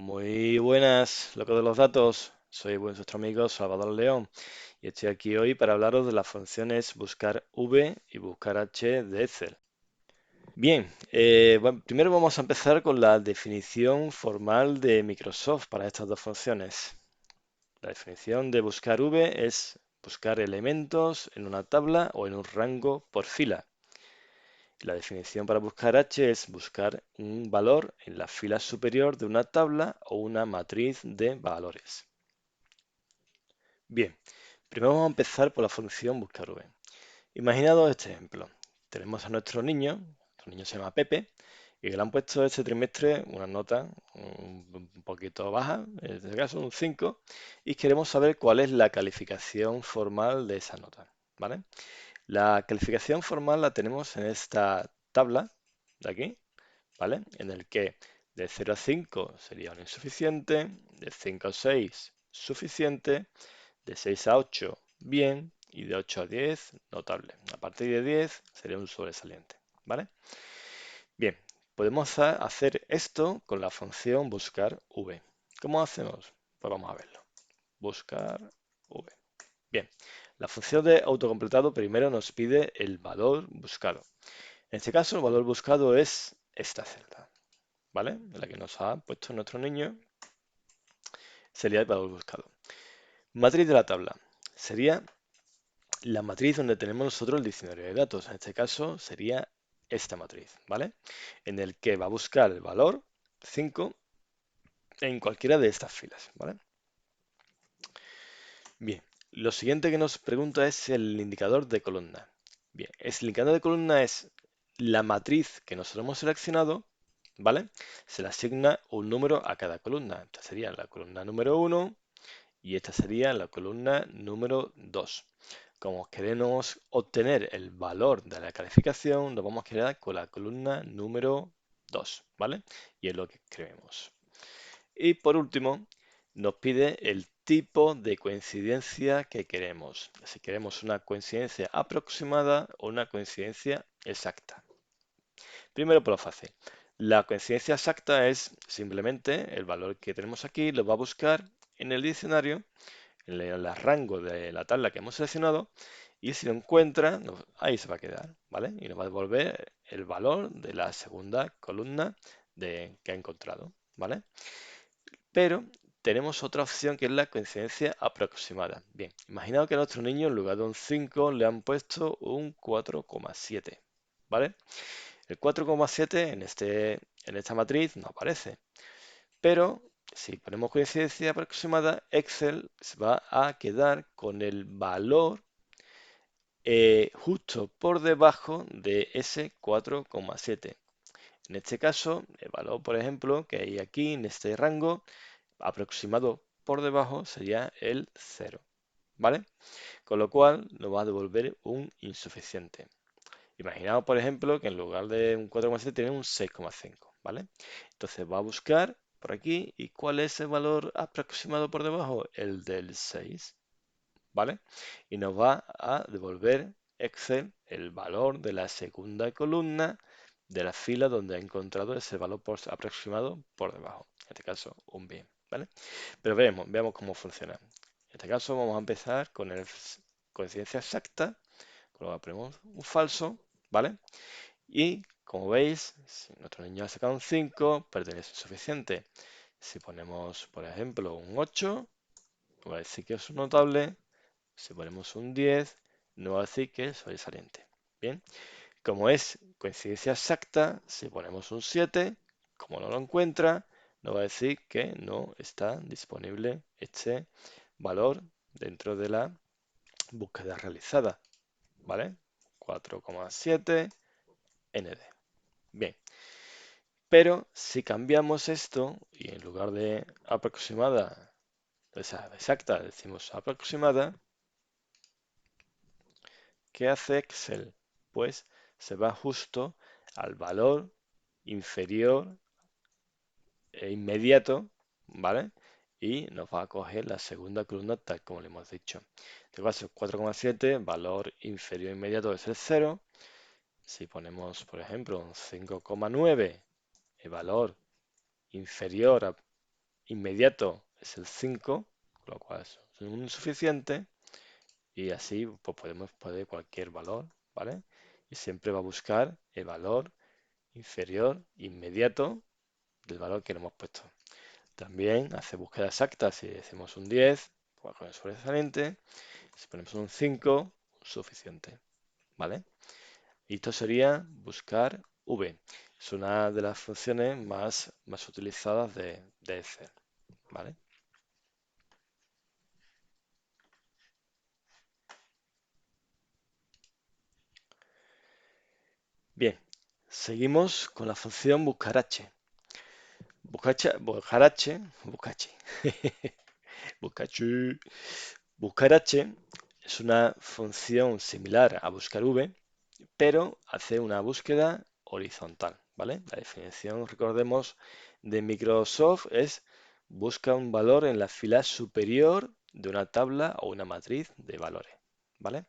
Muy buenas, loco de los datos. Soy vuestro amigo Salvador León y estoy aquí hoy para hablaros de las funciones buscar v y buscar h de Excel. Bien, bueno, primero vamos a empezar con la definición formal de Microsoft para estas dos funciones. La definición de buscar v es buscar elementos en una tabla o en un rango por fila. La definición para buscar h es buscar un valor en la fila superior de una tabla o una matriz de valores. Bien, primero vamos a empezar por la función buscar v. Imaginad este ejemplo. Tenemos a nuestro niño se llama Pepe, y le han puesto este trimestre una nota un poquito baja, en este caso un 5, y queremos saber cuál es la calificación formal de esa nota, ¿vale? La calificación formal la tenemos en esta tabla de aquí, ¿vale? En el que de 0 a 5 sería un insuficiente, de 5 a 6 suficiente, de 6 a 8 bien y de 8 a 10 notable. A partir de 10 sería un sobresaliente, ¿vale? Bien, podemos hacer esto con la función buscar v. ¿Cómo hacemos? Pues vamos a verlo. Buscar v. Bien, la función de autocompletado primero nos pide el valor buscado. En este caso, el valor buscado es esta celda, ¿vale? En la que nos ha puesto nuestro niño, sería el valor buscado. Matriz de la tabla. Sería la matriz donde tenemos nosotros el diccionario de datos. En este caso sería esta matriz, ¿vale? En el que va a buscar el valor 5 en cualquiera de estas filas, ¿vale? Bien, lo siguiente que nos pregunta es el indicador de columna. Bien, el indicador de columna es la matriz que nosotros hemos seleccionado, ¿vale? Se le asigna un número a cada columna. Esta sería la columna número 1 y esta sería la columna número 2. Como queremos obtener el valor de la calificación, nos vamos a quedar con la columna número 2, ¿vale? Y es lo que escribimos. Y por último, nos pide el tipo de coincidencia que queremos. Si queremos una coincidencia aproximada o una coincidencia exacta. Primero por lo fácil. La coincidencia exacta es simplemente el valor que tenemos aquí, lo va a buscar en el diccionario, en el rango de la tabla que hemos seleccionado, y si lo encuentra, ahí se va a quedar, ¿vale? Y nos va a devolver el valor de la segunda columna que ha encontrado, ¿vale? Pero tenemos otra opción que es la coincidencia aproximada. Bien, imaginad que a nuestro niño en lugar de un 5 le han puesto un 4,7, ¿vale? El 4,7 en esta matriz no aparece, pero si ponemos coincidencia aproximada, Excel se va a quedar con el valor justo por debajo de ese 4,7. En este caso, el valor, por ejemplo, que hay aquí en este rango, aproximado por debajo sería el 0, ¿vale? Con lo cual nos va a devolver un insuficiente. Imaginamos, por ejemplo, que en lugar de un 4,7 tiene un 6,5, ¿vale? Entonces va a buscar por aquí, ¿y cuál es el valor aproximado por debajo? El del 6, ¿vale? Y nos va a devolver Excel el valor de la segunda columna de la fila donde ha encontrado ese valor aproximado por debajo. En este caso, un bien, ¿vale? Pero veamos cómo funciona. En este caso vamos a empezar con el coincidencia exacta, con lo que ponemos un falso, ¿vale? Y como veis, si nuestro niño ha sacado un 5, pertenece suficiente. Si ponemos, por ejemplo, un 8, va a decir que es un notable. Si ponemos un 10, no va a decir que es sobresaliente. Bien, como es coincidencia exacta, si ponemos un 7, como no lo encuentra, nos va a decir que no está disponible este valor dentro de la búsqueda realizada. ¿Vale? 4,7 ND. Bien, pero si cambiamos esto y en lugar de aproximada, o sea, exacta, decimos aproximada, ¿qué hace Excel? Pues se va justo al valor inferior e inmediato, ¿vale? Y nos va a coger la segunda columna tal como le hemos dicho. En este caso, 4,7, valor inferior inmediato es el 0. Si ponemos, por ejemplo, un 5,9, el valor inferior inmediato es el 5, con lo cual es un insuficiente, y así pues podemos poner cualquier valor, ¿vale? Y siempre va a buscar el valor inferior inmediato del valor que le hemos puesto. También hace búsqueda exacta. Si decimos un 10, pues con el sobresaliente. Si ponemos un 5, suficiente, ¿vale? Y esto sería buscar v. Es una de las funciones más utilizadas de Excel, ¿vale? Bien, seguimos con la función buscar h. Buscar h, buscar h. Buscar h. Buscar h es una función similar a buscar v, pero hace una búsqueda horizontal, ¿vale? La definición, recordemos, de Microsoft es busca un valor en la fila superior de una tabla o una matriz de valores, ¿vale?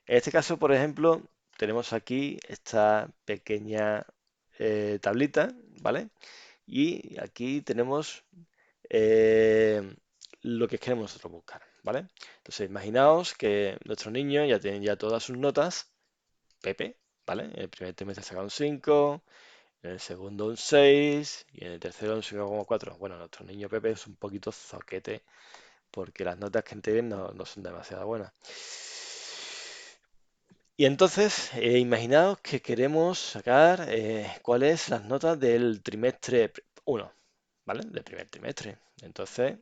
En este caso, por ejemplo, tenemos aquí esta pequeña tablita, ¿vale? Y aquí tenemos eh, lo que queremos nosotros buscar, ¿vale? Entonces, imaginaos que nuestros niños ya tienen ya todas sus notas, Pepe, ¿vale? En el primer trimestre saca un 5, en el segundo un 6 y en el tercero un 5,4. Bueno, nuestro niño Pepe es un poquito zoquete porque las notas que tienen no son demasiado buenas. Y entonces, imaginaos que queremos sacar cuáles las notas del trimestre 1, ¿vale? Del primer trimestre. Entonces,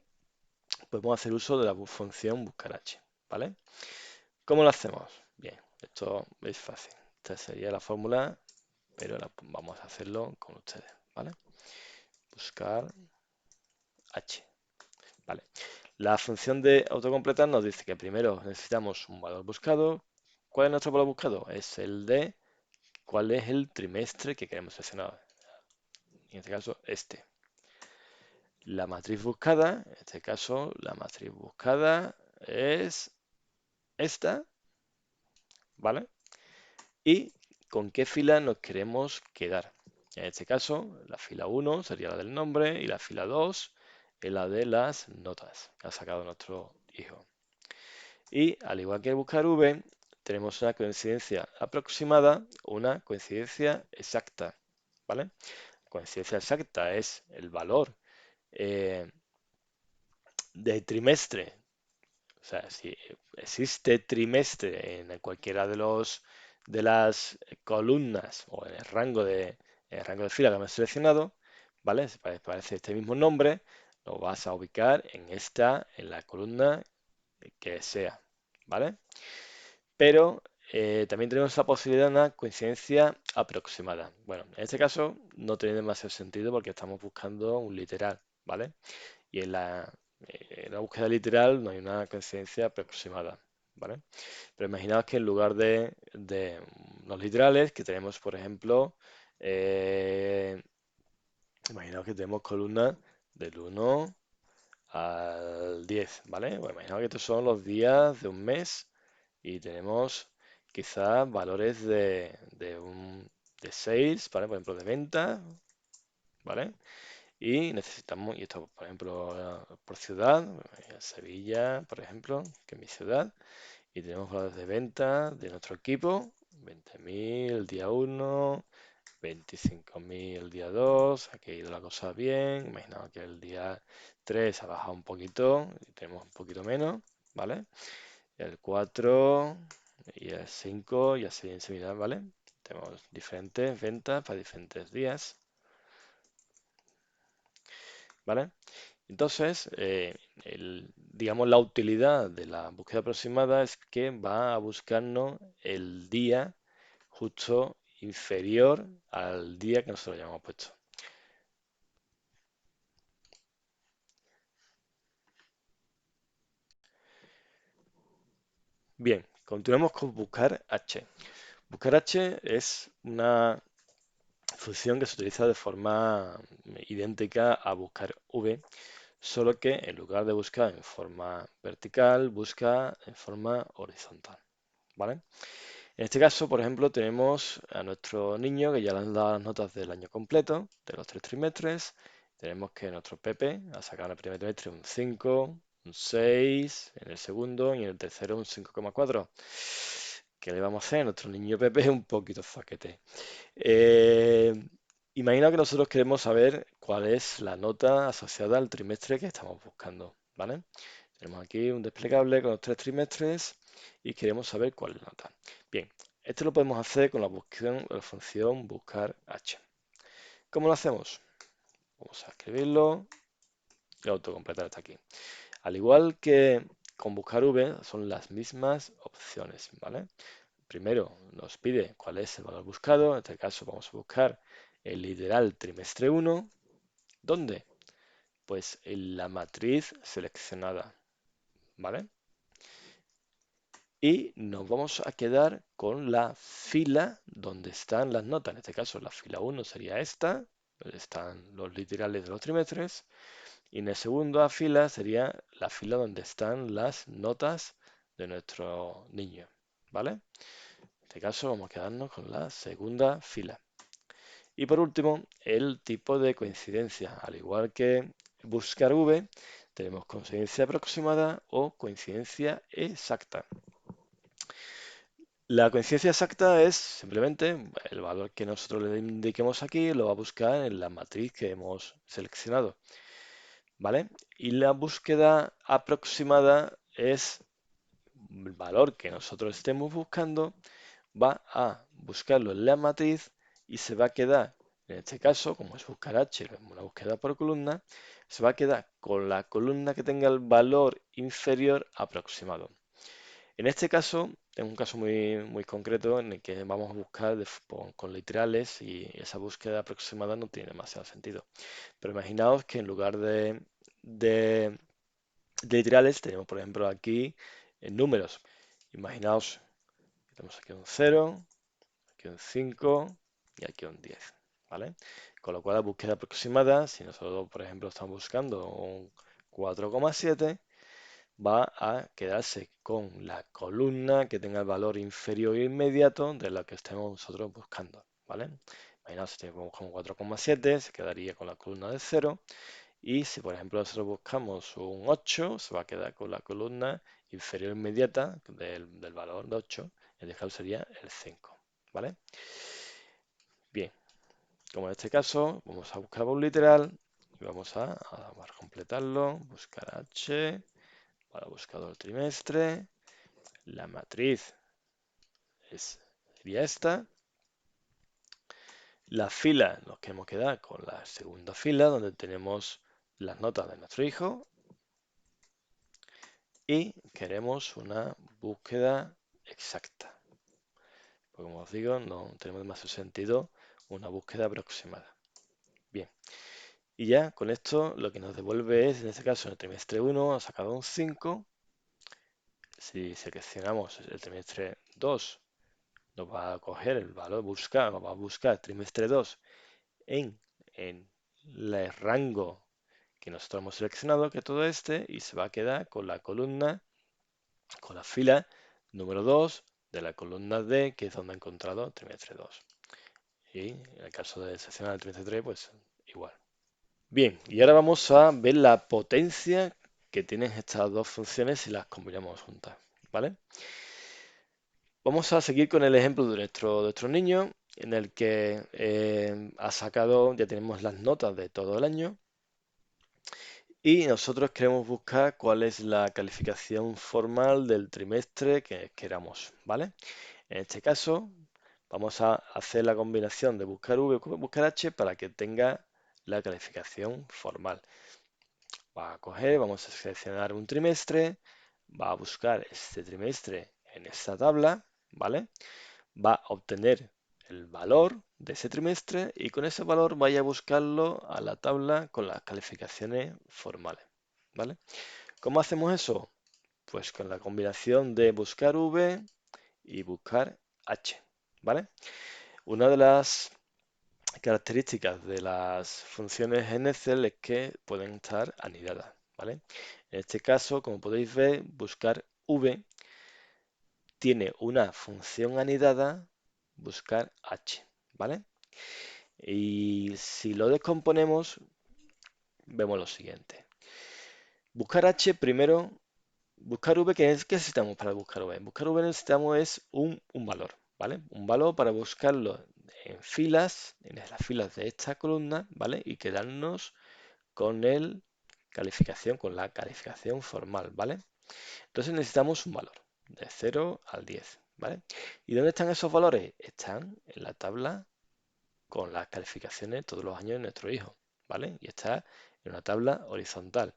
podemos hacer uso de la función buscar h, ¿vale? ¿Cómo lo hacemos? Bien, esto es fácil. Esta sería la fórmula, pero vamos a hacerlo con ustedes, ¿vale? Buscar h, ¿vale? La función de autocompletar nos dice que primero necesitamos un valor buscado. ¿Cuál es nuestro valor buscado? Es el de cuál es el trimestre que queremos seleccionar. En este caso, este. La matriz buscada, en este caso, la matriz buscada es esta, ¿vale? Y con qué fila nos queremos quedar. En este caso, la fila 1 sería la del nombre y la fila 2 es la de las notas que ha sacado nuestro hijo. Y al igual que buscar V, tenemos una coincidencia aproximada o una coincidencia exacta, ¿vale? Coincidencia exacta es el valor eh, de trimestre. O sea, si existe trimestre en cualquiera de las columnas o en el rango de fila que hemos seleccionado, ¿vale? Si parece este mismo nombre, lo vas a ubicar en la columna que sea, ¿vale? Pero también tenemos la posibilidad de una coincidencia aproximada. Bueno, en este caso no tiene demasiado sentido porque estamos buscando un literal, ¿vale? Y en la búsqueda literal no hay una coincidencia aproximada, ¿vale? Pero imaginaos que en lugar de los literales, que tenemos, por ejemplo, eh, imaginaos que tenemos columnas del 1 al 10, ¿vale? Bueno, imaginaos que estos son los días de un mes y tenemos quizás valores de sales, ¿vale? Por ejemplo, de venta, ¿vale? Y necesitamos, y esto, por ejemplo, por ciudad, Sevilla, por ejemplo, que es mi ciudad, y tenemos valores de venta de nuestro equipo, 20.000 el día 1, 25.000 el día 2, aquí ha ido la cosa bien, imaginamos que el día 3 ha bajado un poquito, y tenemos un poquito menos, ¿vale? El 4 y el 5 y así en similar, ¿vale? Tenemos diferentes ventas para diferentes días, ¿vale? Entonces, digamos, la utilidad de la búsqueda aproximada es que va a buscarnos el día justo inferior al día que nosotros hayamos puesto. Bien, continuamos con buscar h. Buscar h es una función que se utiliza de forma idéntica a buscar v, solo que en lugar de buscar en forma vertical, busca en forma horizontal, ¿vale? En este caso, por ejemplo, tenemos a nuestro niño que ya le han dado las notas del año completo, de los 3 trimestres, tenemos que nuestro Pepe ha sacado en el primer trimestre un 5, un 6, en el segundo y en el tercero un 5,4. ¿Qué le vamos a hacer? Nuestro niño Pepe es un poquito zaquete. Eh, Imagina que nosotros queremos saber cuál es la nota asociada al trimestre que estamos buscando, ¿vale? Tenemos aquí un desplegable con los 3 trimestres y queremos saber cuál es la nota. Bien, esto lo podemos hacer con la función buscar h. ¿Cómo lo hacemos? Vamos a escribirlo y autocompletar hasta aquí. Al igual que con buscar v, son las mismas opciones, ¿vale? Primero nos pide cuál es el valor buscado. En este caso vamos a buscar el literal trimestre 1. ¿Dónde? Pues en la matriz seleccionada, ¿vale? Y nos vamos a quedar con la fila donde están las notas. En este caso la fila 1 sería esta, donde están los literales de los trimestres. Y en la segunda fila sería la fila donde están las notas de nuestro niño, ¿vale? En este caso vamos a quedarnos con la segunda fila. Y por último, el tipo de coincidencia. Al igual que buscar V, tenemos coincidencia aproximada o coincidencia exacta. La coincidencia exacta es simplemente el valor que nosotros le indiquemos aquí, lo va a buscar en la matriz que hemos seleccionado, ¿vale? Y la búsqueda aproximada es el valor que nosotros estemos buscando, va a buscarlo en la matriz y se va a quedar, en este caso, como es buscar H, una búsqueda por columna, se va a quedar con la columna que tenga el valor inferior aproximado. En este caso, es un caso muy concreto en el que vamos a buscar con literales y esa búsqueda aproximada no tiene demasiado sentido. Pero imaginaos que en lugar de literales tenemos, por ejemplo, aquí números. Imaginaos que tenemos aquí un 0, aquí un 5 y aquí un 10, ¿vale? Con lo cual la búsqueda aproximada, si nosotros, por ejemplo, estamos buscando un 4,7, va a quedarse con la columna que tenga el valor inferior e inmediato de la que estemos nosotros buscando, ¿vale? Imaginaos si tenemos con 4,7, se quedaría con la columna de 0. Y si, por ejemplo, nosotros buscamos un 8, se va a quedar con la columna inferior inmediata del valor de 8. En este caso sería el 5, ¿vale? Bien, como en este caso, vamos a buscar un literal y vamos a completarlo. Buscar H para buscador trimestre. La matriz sería esta. La fila nos queremos quedar con la segunda fila donde tenemos las notas de nuestro hijo. Y queremos una búsqueda exacta. Pues como os digo, no tenemos demasiado sentido una búsqueda aproximada. Bien, y ya con esto lo que nos devuelve es, en este caso, en el trimestre 1 ha sacado un 5. Si seleccionamos el trimestre 2, nos va a coger el valor buscar, nos va a buscar trimestre 2 en el rango que nosotros hemos seleccionado, que es todo este, y se va a quedar con la columna, con la fila número 2 de la columna D, que es donde ha encontrado trimestre 2. Y en el caso de seleccionar el trimestre 3, pues igual. Bien, y ahora vamos a ver la potencia que tienen estas dos funciones si las combinamos juntas, ¿vale? Vamos a seguir con el ejemplo de nuestro niño, en el que ha sacado, ya tenemos las notas de todo el año, y nosotros queremos buscar cuál es la calificación formal del trimestre que queramos, ¿vale? En este caso, vamos a hacer la combinación de buscar V con buscar H para que tenga la calificación formal. Va a coger, vamos a seleccionar un trimestre, va a buscar este trimestre en esta tabla, ¿vale? Va a obtener el valor de ese trimestre y con ese valor vaya a buscarlo a la tabla con las calificaciones formales, ¿vale? ¿Cómo hacemos eso? Pues con la combinación de buscar V y buscar H, ¿vale? Una de las características de las funciones en Excel es que pueden estar anidadas, ¿vale? En este caso, como podéis ver, buscar V tiene una función anidada, buscar H, ¿vale? Y si lo descomponemos, vemos lo siguiente. Buscar H primero, buscar V, ¿qué necesitamos para buscar V? Buscar V necesitamos es un valor, ¿vale? Un valor para buscarlo en filas, en las filas de esta columna, ¿vale? Y quedarnos con con la calificación formal, ¿vale? Entonces necesitamos un valor de 0 al 10, ¿vale? ¿Y dónde están esos valores? Están en la tabla con las calificaciones todos los años de nuestro hijo, ¿vale? Y está en una tabla horizontal.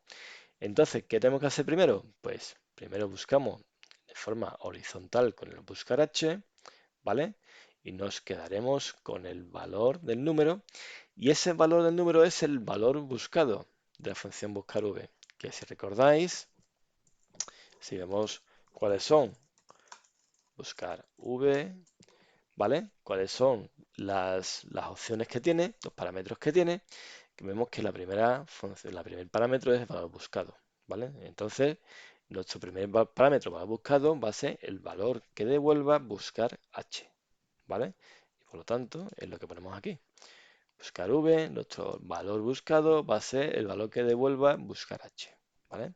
Entonces, ¿qué tenemos que hacer primero? Pues primero buscamos de forma horizontal con el buscar H, ¿vale? Y nos quedaremos con el valor del número. Y ese valor del número es el valor buscado de la función buscar V, que si recordáis, si vemos cuáles son buscar V, ¿vale? ¿Cuáles son las opciones que tiene, los parámetros que tiene? Que vemos que la primera función, el primer parámetro es el valor buscado, ¿vale? Entonces, nuestro primer parámetro valor buscado va a ser el valor que devuelva buscar H, ¿vale? Y por lo tanto, es lo que ponemos aquí. Buscar V, nuestro valor buscado va a ser el valor que devuelva buscar H, ¿vale?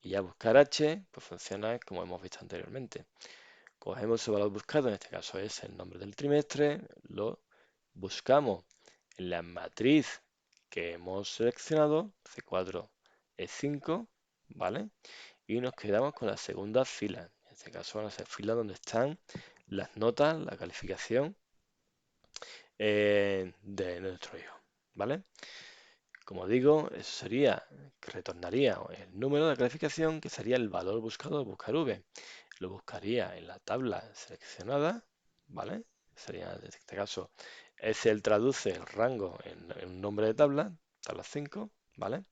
Y ya buscar H, pues funciona como hemos visto anteriormente. Cogemos ese valor buscado, en este caso es el nombre del trimestre, lo buscamos en la matriz que hemos seleccionado, C4, E5, ¿vale? Y nos quedamos con la segunda fila. En este caso van a ser filas donde están las notas, la calificación de nuestro hijo, ¿vale? Como digo, eso sería, que retornaría el número de calificación, que sería el valor buscado de buscar V. Lo buscaría en la tabla seleccionada, ¿vale? Sería, en este caso, Excel traduce el rango en un nombre de tabla, tabla 5, ¿vale?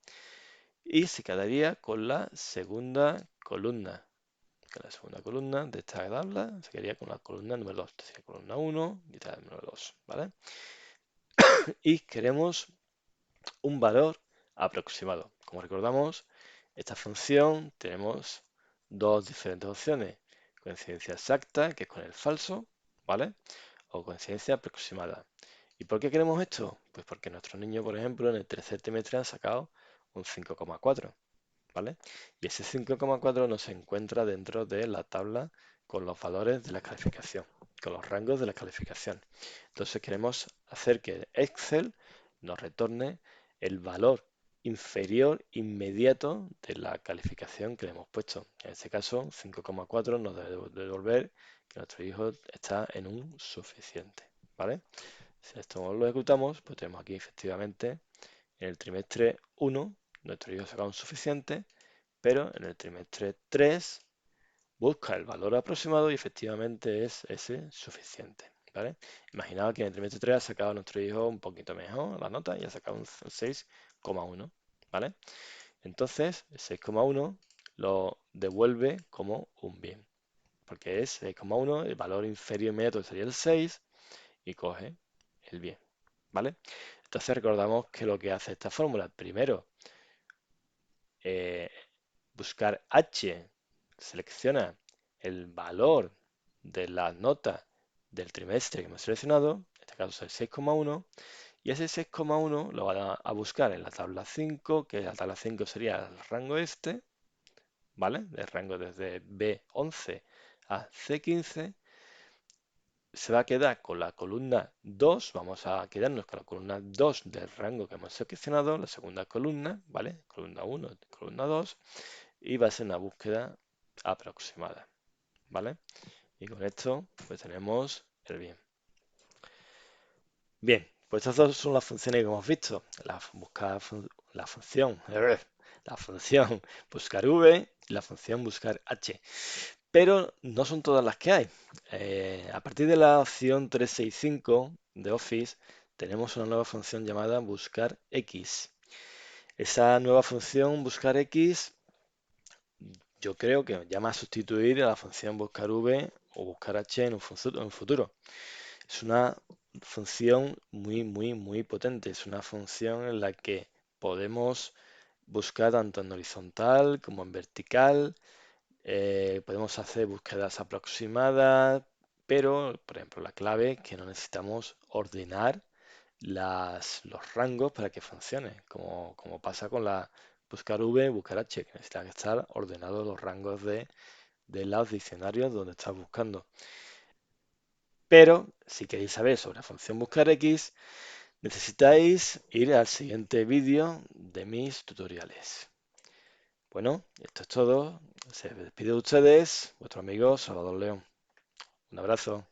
Y se quedaría con la segunda columna. Que la segunda columna de esta tabla se quedaría con la columna número 2, sería columna 1 y tabla número 2, ¿vale? Y queremos un valor aproximado. Como recordamos, esta función tenemos dos diferentes opciones. Coincidencia exacta, que es con el falso, ¿vale? O coincidencia aproximada. ¿Y por qué queremos esto? Pues porque nuestro niño, por ejemplo, en el tercer trimestre han sacado un 5,4, ¿vale? Y ese 5,4 no se encuentra dentro de la tabla con los valores de la calificación, con los rangos de la calificación. Entonces queremos hacer que Excel nos retorne el valor inferior inmediato de la calificación que le hemos puesto. En este caso, 5,4 nos debe devolver que nuestro hijo está en un suficiente, ¿vale? Si esto lo ejecutamos, pues tenemos aquí efectivamente en el trimestre 1 nuestro hijo ha sacado un suficiente, pero en el trimestre 3 busca el valor aproximado y efectivamente es ese suficiente, ¿vale? Imaginaos que en el trimestre 3 ha sacado nuestro hijo un poquito mejor la nota y ha sacado un 6,1, ¿vale? Entonces, el 6,1 lo devuelve como un bien, porque es 6,1, el valor inferior inmediato sería el 6 y coge el bien, ¿vale? Entonces recordamos que lo que hace esta fórmula, primero, eh, buscar H, selecciona el valor de la nota del trimestre que hemos seleccionado, en este caso es el 6,1, y ese 6,1 lo van a buscar en la tabla 5, que la tabla 5 sería el rango este, ¿vale? El rango desde B11 a C15, se va a quedar con la columna 2, vamos a quedarnos con la columna 2 del rango que hemos seleccionado, la segunda columna, ¿vale? Columna 1, columna 2, y va a ser una búsqueda aproximada, ¿vale? Y con esto pues tenemos el bien. Bien, pues estas dos son las funciones que hemos visto. La función, la función buscar V y la función buscar H. Pero no son todas las que hay. A partir de la opción 365 de Office tenemos una nueva función llamada buscar X. Esa nueva función buscar X yo creo que llama a sustituir a la función buscar V o buscar H en un futuro. Es una función muy potente. Es una función en la que podemos buscar tanto en horizontal como en vertical. Podemos hacer búsquedas aproximadas, pero, por ejemplo, la clave es que no necesitamos ordenar los rangos para que funcione, como pasa con la buscar V, buscar H, que necesitan estar ordenados los rangos de los diccionarios donde estás buscando. Pero si queréis saber sobre la función buscar X, necesitáis ir al siguiente vídeo de mis tutoriales. Bueno, esto es todo. Se despide de ustedes, vuestro amigo Salvador León. Un abrazo.